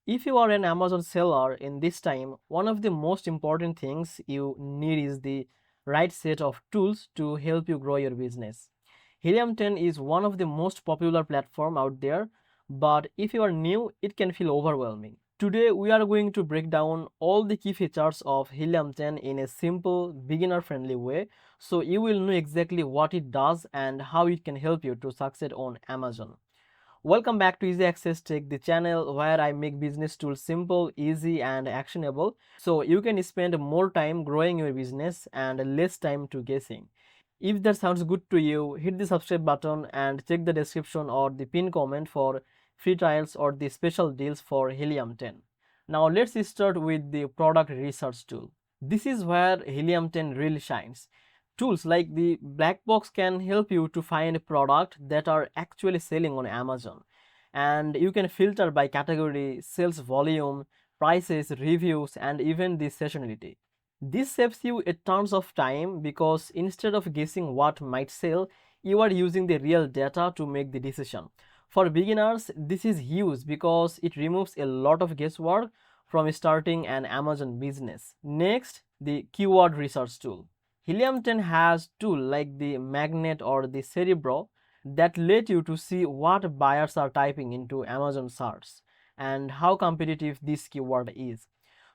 If you are an Amazon seller in this time, one of the most important things you need is the right set of tools to help you grow your business. Helium 10 is one of the most popular platform out there, but if you are new, it can feel overwhelming. Today, we are going to break down all the key features of Helium 10 in a simple, beginner-friendly way, so you will know exactly what it does and how it can help you to succeed on Amazon. Welcome back to Easy Access Tech, the channel where I make business tools simple, easy, and actionable so you can spend more time growing your business and less time to guessing. If that sounds good to you, hit the subscribe button and check the description or the pin comment for free trials or the special deals for Helium 10. Now let's start with the product research tool. This is where Helium 10 really shines. Tools like the black box can help you to find products that are actually selling on Amazon. And you can filter by category, sales volume, prices, reviews, and even the seasonality. This saves you a tons of time because instead of guessing what might sell, you are using the real data to make the decision. For beginners, this is huge because it removes a lot of guesswork from starting an Amazon business. Next, the keyword research tool. Helium 10 has tools like the magnet or the cerebro that let you to see what buyers are typing into Amazon search and how competitive this keyword is.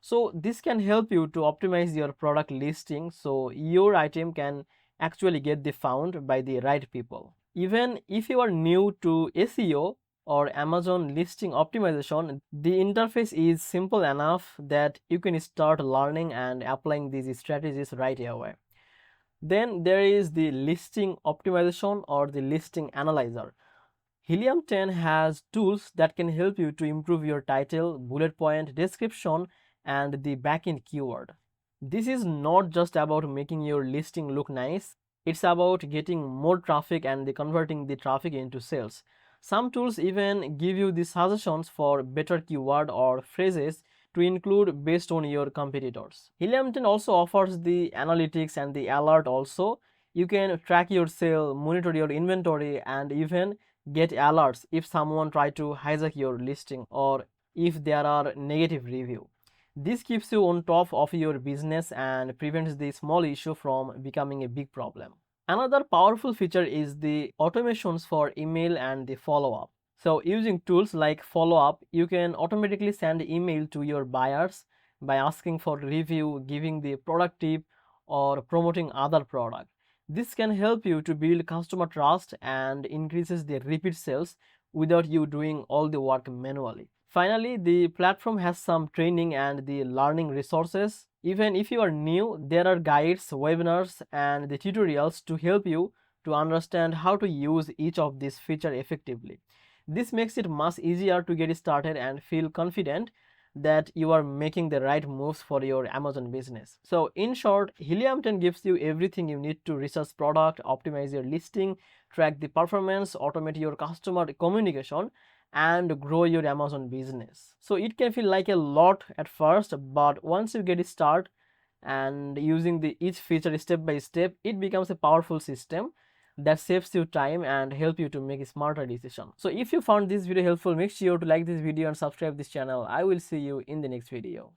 So this can help you to optimize your product listing so your item can actually get the found by the right people. Even if you are new to SEO or Amazon listing optimization, the interface is simple enough that you can start learning and applying these strategies right away. Then there is the listing optimization or the listing analyzer. Helium 10 has tools that can help you to improve your title, bullet point, description, and the backend keyword. This is not just about making your listing look nice, it's about getting more traffic and converting the traffic into sales. Some tools even give you the suggestions for better keyword or phrases to include based on your competitors. Helium 10 also offers the analytics and the alert also. You can track your sale, monitor your inventory, and even get alerts if someone try to hijack your listing or if there are negative review. This keeps you on top of your business and prevents the small issue from becoming a big problem. Another powerful feature is the automations for email and the follow-up. So using tools like follow-up, you can automatically send email to your buyers by asking for review, giving the product tip, or promoting other product. This can help you to build customer trust and increases the repeat sales without you doing all the work manually. Finally, the platform has some training and the learning resources. Even if you are new, there are guides, webinars, and the tutorials to help you to understand how to use each of these features effectively. This makes it much easier to get started and feel confident that you are making the right moves for your Amazon business. So in short, Helium 10 gives you everything you need to research product, optimize your listing, track the performance, automate your customer communication, and grow your Amazon business. So it can feel like a lot at first, but once you get started and using the each feature step by step, it becomes a powerful system that saves you time and help you to make a smarter decision. So if you found this video helpful, make sure to like this video and subscribe this channel. I will see you in the next video.